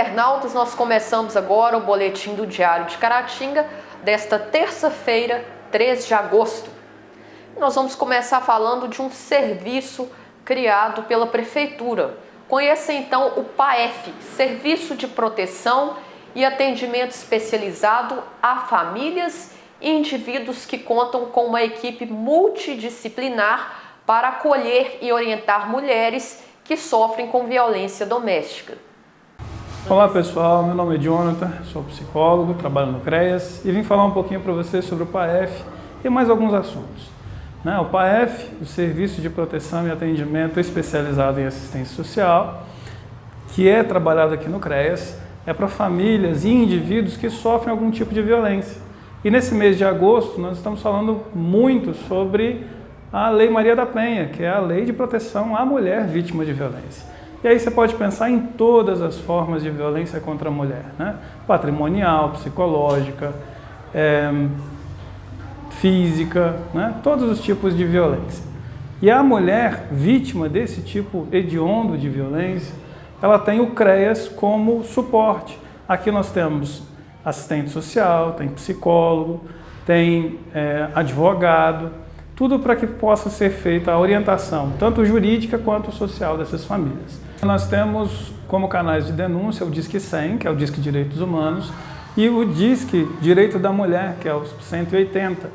internautas, nós começamos agora o boletim do Diário de Caratinga desta terça-feira, 3 de agosto. Nós vamos começar falando de um serviço criado pela Prefeitura. Conheça então o PAEF, Serviço de Proteção e Atendimento Especializado a Famílias e Indivíduos que contam com uma equipe multidisciplinar para acolher e orientar mulheres que sofrem com violência doméstica. Olá pessoal, meu nome é Jonathan, sou psicólogo, trabalho no CREAS e vim falar um pouquinho para vocês sobre o PAEF e mais alguns assuntos. O PAEF, o Serviço de Proteção e Atendimento Especializado em Assistência Social, que é trabalhado aqui no CREAS, é para famílias e indivíduos que sofrem algum tipo de violência. E nesse mês de agosto nós estamos falando muito sobre a Lei Maria da Penha, que é a Lei de Proteção à Mulher Vítima de Violência. E aí você pode pensar em todas as formas de violência contra a mulher, patrimonial, psicológica, física, todos os tipos de violência. E a mulher vítima desse tipo hediondo de violência, ela tem o CREAS como suporte. Aqui nós temos assistente social, tem psicólogo, tem advogado, tudo para que possa ser feita a orientação, tanto jurídica quanto social dessas famílias. Nós temos como canais de denúncia o Disque 100, que é o Disque Direitos Humanos, e o Disque Direito da Mulher, que é o 180.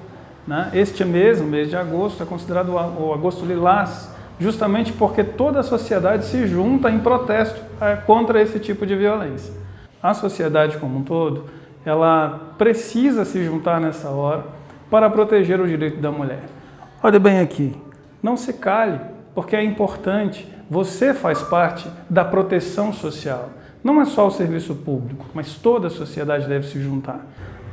Este mês, o mês de agosto, é considerado o Agosto Lilás, justamente porque toda a sociedade se junta em protesto contra esse tipo de violência. A sociedade como um todo, ela precisa se juntar nessa hora para proteger o direito da mulher. Olha bem aqui, não se cale, porque é importante, você faz parte da proteção social. Não é só o serviço público, mas toda a sociedade deve se juntar.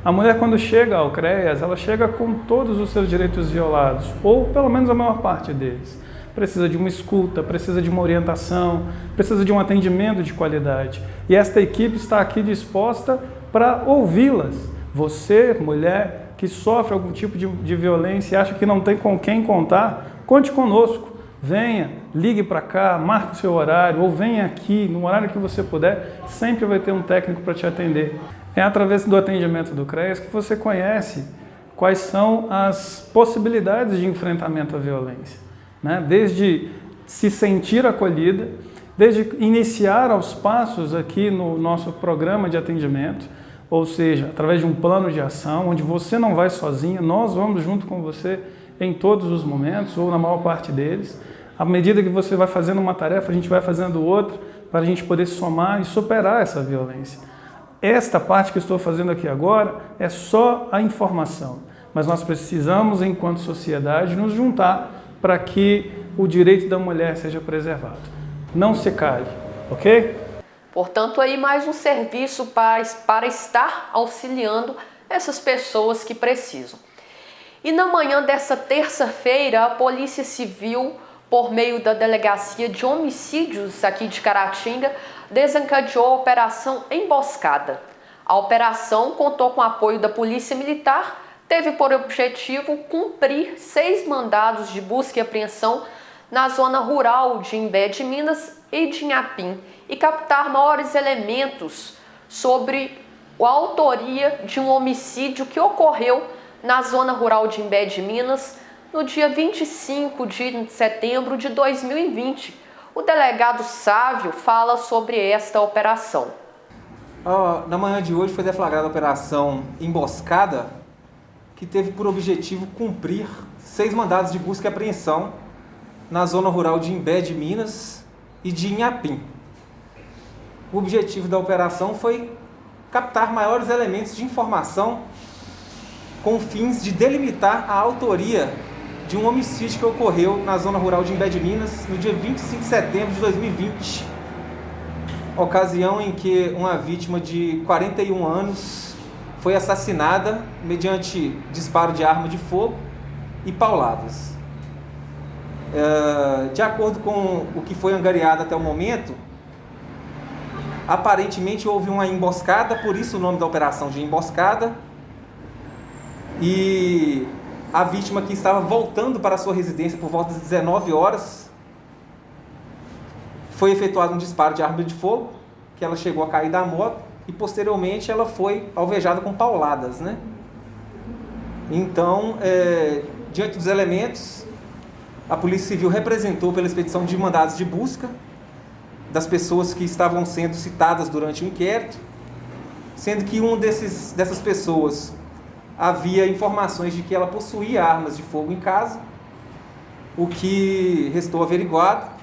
A mulher, quando chega ao CREAS, ela chega com todos os seus direitos violados, ou pelo menos a maior parte deles. Precisa de uma escuta, precisa de uma orientação, precisa de um atendimento de qualidade. E esta equipe está aqui disposta para ouvi-las. Você, mulher, que sofre algum tipo de violência e acha que não tem com quem contar, conte conosco. Venha, ligue para cá, marque o seu horário, ou venha aqui, no horário que você puder, sempre vai ter um técnico para te atender. É através do atendimento do CREAS que você conhece quais são as possibilidades de enfrentamento à violência. Desde se sentir acolhida, desde iniciar aos passos aqui no nosso programa de atendimento, ou seja, através de um plano de ação, onde você não vai sozinha, nós vamos junto com você em todos os momentos, ou na maior parte deles. À medida que você vai fazendo uma tarefa, a gente vai fazendo outra, para a gente poder somar e superar essa violência. Esta parte que eu estou fazendo aqui agora é só a informação, mas nós precisamos, enquanto sociedade, nos juntar para que o direito da mulher seja preservado. Não se cale, ok? Portanto, aí mais um serviço para estar auxiliando essas pessoas que precisam. E na manhã dessa terça-feira, a Polícia Civil, por meio da Delegacia de Homicídios aqui de Caratinga, desencadeou a Operação Emboscada. A operação contou com o apoio da Polícia Militar, teve por objetivo cumprir 6 mandados de busca e apreensão na zona rural de Imbé de Minas e de Inhapim e captar maiores elementos sobre a autoria de um homicídio que ocorreu na zona rural de Imbé de Minas no dia 25 de setembro de 2020. O delegado Sávio fala sobre esta operação. Na manhã de hoje foi deflagrada a Operação Emboscada, que teve por objetivo cumprir 6 mandados de busca e apreensão na zona rural de Imbé de Minas e de Inhapim. O objetivo da operação foi captar maiores elementos de informação com fins de delimitar a autoria de um homicídio que ocorreu na zona rural de Imbé de Minas no dia 25 de setembro de 2020, ocasião em que uma vítima de 41 anos foi assassinada mediante disparo de arma de fogo e pauladas. De acordo com o que foi angariado até o momento, aparentemente houve uma emboscada, por isso o nome da operação de emboscada, e a vítima, que estava voltando para a sua residência por volta das 19 horas, foi efetuado um disparo de arma de fogo, que que ela chegou a cair da moto e posteriormente ela foi alvejada com pauladas, né? Então, diante dos elementos, a Polícia Civil representou pela expedição de mandados de busca das pessoas que estavam sendo citadas durante o inquérito, sendo que dessas pessoas havia informações de que ela possuía armas de fogo em casa, o que restou averiguado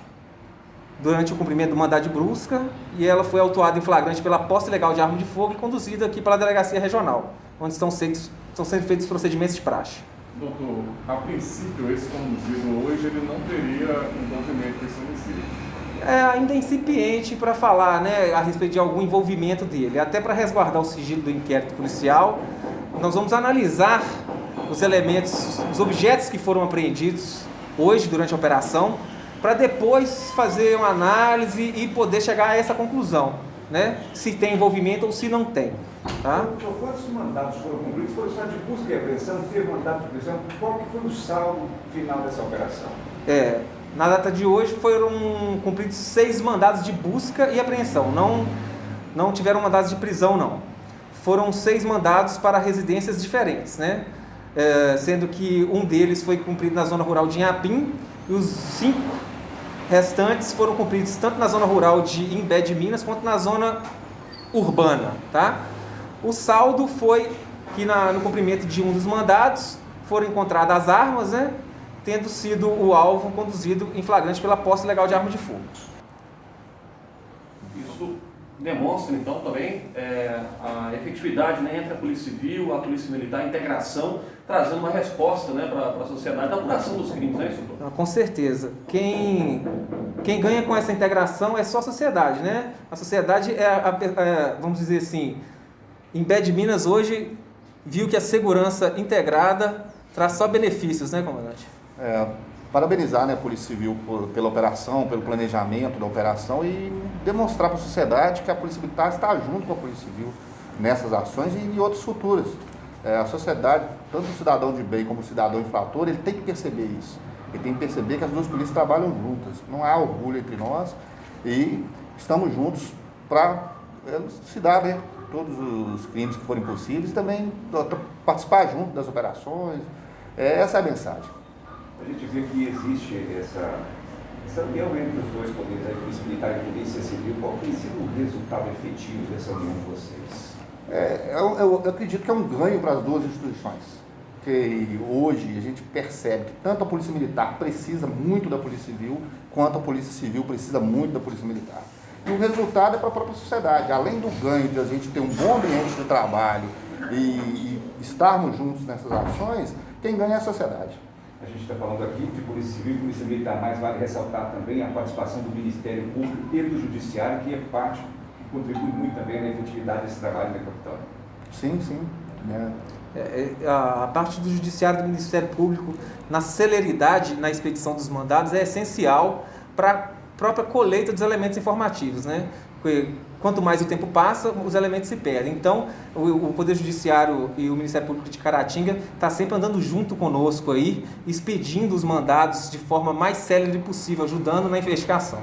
durante o cumprimento do mandado de busca, e ela foi autuada em flagrante pela posse ilegal de arma de fogo e conduzida aqui para a delegacia regional, onde estão sendo feitos os procedimentos de praxe. Doutor, a princípio esse conduzido hoje ele não teria envolvimento com esse homicídio. Ainda incipiente para falar, né, a respeito de algum envolvimento dele. Até para resguardar o sigilo do inquérito policial, nós vamos analisar os elementos, os objetos que foram apreendidos hoje durante a operação, para depois fazer uma análise e poder chegar a essa conclusão, né, se tem envolvimento ou se não tem. Tá? Doutor, quantos mandados foram cumpridos? Foram só de busca e apreensão? Teve mandado de prisão? Qual que foi o saldo final dessa operação? Na data de hoje foram cumpridos 6 mandados de busca e apreensão. Não tiveram mandados de prisão, não. Foram 6 mandados para residências diferentes, né? Sendo que um deles foi cumprido na zona rural de Inhapim e os 5 restantes foram cumpridos tanto na zona rural de Imbé de Minas quanto na zona urbana, tá? O saldo foi que no cumprimento de um dos mandados foram encontradas as armas, né? Tendo sido o alvo conduzido em flagrante pela posse ilegal de arma de fogo. Isso demonstra, então, também a efetividade, né, entre a Polícia Civil, a Polícia Militar, a integração, trazendo uma resposta, né, para a sociedade, da apuração dos crimes, né, doutor? Com certeza. Quem ganha com essa integração é só a sociedade, né? A sociedade vamos dizer assim, Imbé de Minas hoje viu que a segurança integrada traz só benefícios, né, comandante? Parabenizar, né, a Polícia Civil pela operação, pelo planejamento da operação e demonstrar para a sociedade que a Polícia Militar está junto com a Polícia Civil nessas ações e em outras futuras. A sociedade, tanto o cidadão de bem como o cidadão infrator, ele tem que perceber isso. Ele tem que perceber que as duas polícias trabalham juntas. Não há orgulho entre nós e estamos juntos para se dar, né, todos os crimes que forem possíveis e também participar junto das operações. Essa é a mensagem. A gente vê que existe essa união entre os dois poderes, a Polícia Militar e a Polícia Civil. Qual tem sido o resultado efetivo dessa união de vocês? Eu acredito que é um ganho para as duas instituições. Que hoje a gente percebe que tanto a Polícia Militar precisa muito da Polícia Civil, quanto a Polícia Civil precisa muito da Polícia Militar. E o resultado é para a própria sociedade. Além do ganho de a gente ter um bom ambiente de trabalho e estarmos juntos nessas ações, quem ganha é a sociedade. A gente está falando aqui de Polícia Civil e Polícia Militar, mas vale ressaltar também a participação do Ministério Público e do Judiciário, que é parte que contribui muito também na efetividade desse trabalho, né, capitão? Sim, sim. A parte do Judiciário e do Ministério Público, na celeridade na expedição dos mandados, é essencial para a própria colheita dos elementos informativos, né? Porque quanto mais o tempo passa, os elementos se perdem. Então, o Poder Judiciário e o Ministério Público de Caratinga está sempre andando junto conosco aí, expedindo os mandados de forma mais célere possível, ajudando na investigação.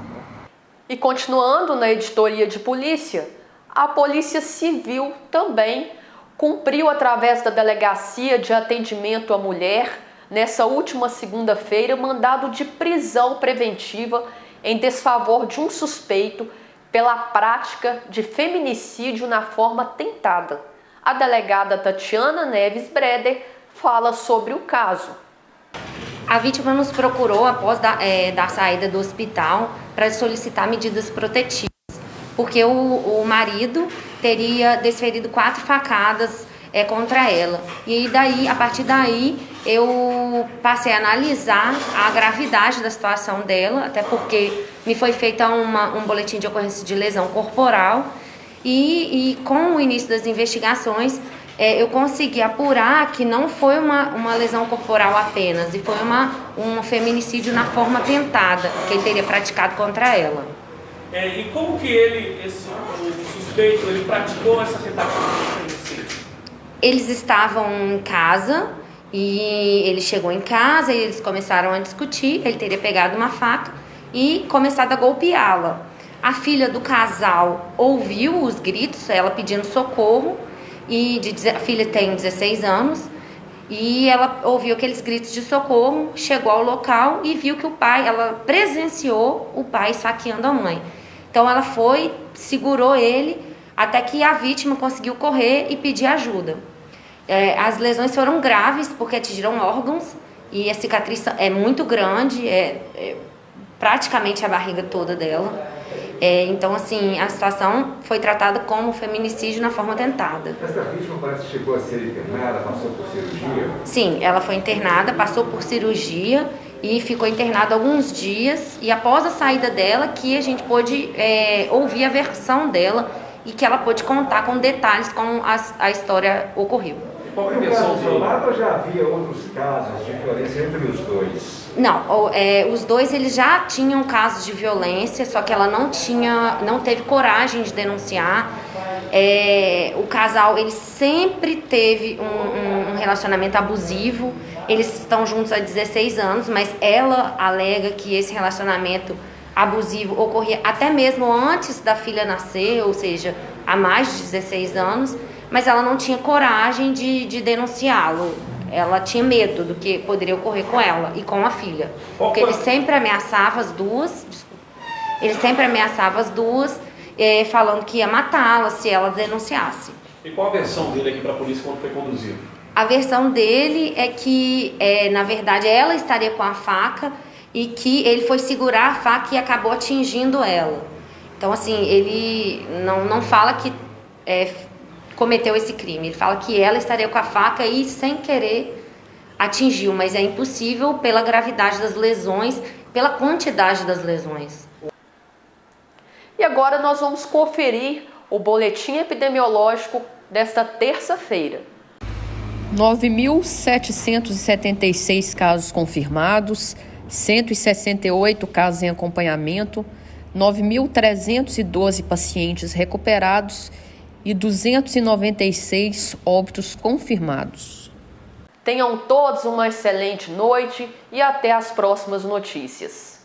E continuando na editoria de polícia, a Polícia Civil também cumpriu através da Delegacia de Atendimento à Mulher, nessa última segunda-feira, mandado de prisão preventiva em desfavor de um suspeito pela prática de feminicídio na forma tentada. A delegada Tatiana Neves Breder fala sobre o caso. A vítima nos procurou após da saída do hospital para solicitar medidas protetivas, porque o marido teria desferido 4 facadas contra ela. E daí, a partir daí, eu passei a analisar a gravidade da situação dela, até porque me foi feita um boletim de ocorrência de lesão corporal e com o início das investigações, eu consegui apurar que não foi uma lesão corporal apenas, e foi um feminicídio na forma tentada, que ele teria praticado contra ela. E como que o suspeito, ele praticou essa tentativa de feminicídio? Eles estavam em casa e ele chegou em casa e eles começaram a discutir. Ele teria pegado uma faca e começado a golpeá-la. A filha do casal ouviu os gritos, ela pedindo socorro, e a filha tem 16 anos, e ela ouviu aqueles gritos de socorro, chegou ao local e viu que o pai, ela presenciou o pai esfaqueando a mãe. Então ela foi, segurou ele, até que a vítima conseguiu correr e pedir ajuda. As lesões foram graves, porque atingiram órgãos, e a cicatriz é muito grande, praticamente a barriga toda dela. Então, assim, a situação foi tratada como feminicídio na forma tentada. Essa vítima parece que chegou a ser internada, passou por cirurgia? Sim, ela foi internada, passou por cirurgia e ficou internada alguns dias. E após a saída dela, que a gente pôde ouvir a versão dela e que ela pôde contar com detalhes como a história ocorreu. Qual é a versão isolada ou já havia outros casos de violência entre os dois? Não, os dois eles já tinham casos de violência, só que ela não teve coragem de denunciar. O casal ele sempre teve um relacionamento abusivo. Eles estão juntos há 16 anos, mas ela alega que esse relacionamento abusivo ocorria até mesmo antes da filha nascer, ou seja, há mais de 16 anos, mas ela não tinha coragem de denunciá-lo. Ela tinha medo do que poderia ocorrer com ela e com a filha. Porque ele sempre ameaçava as duas, falando que ia matá-la se ela denunciasse. E qual a versão dele aqui para a polícia quando foi conduzido? A versão dele é que, na verdade, ela estaria com a faca e que ele foi segurar a faca e acabou atingindo ela. Então, assim, ele não fala que cometeu esse crime. Ele fala que ela estaria com a faca e, sem querer, atingiu. Mas é impossível pela gravidade das lesões, pela quantidade das lesões. E agora nós vamos conferir o boletim epidemiológico desta terça-feira. 9.776 casos confirmados, 168 casos em acompanhamento, 9.312 pacientes recuperados e 296 óbitos confirmados. Tenham todos uma excelente noite e até as próximas notícias.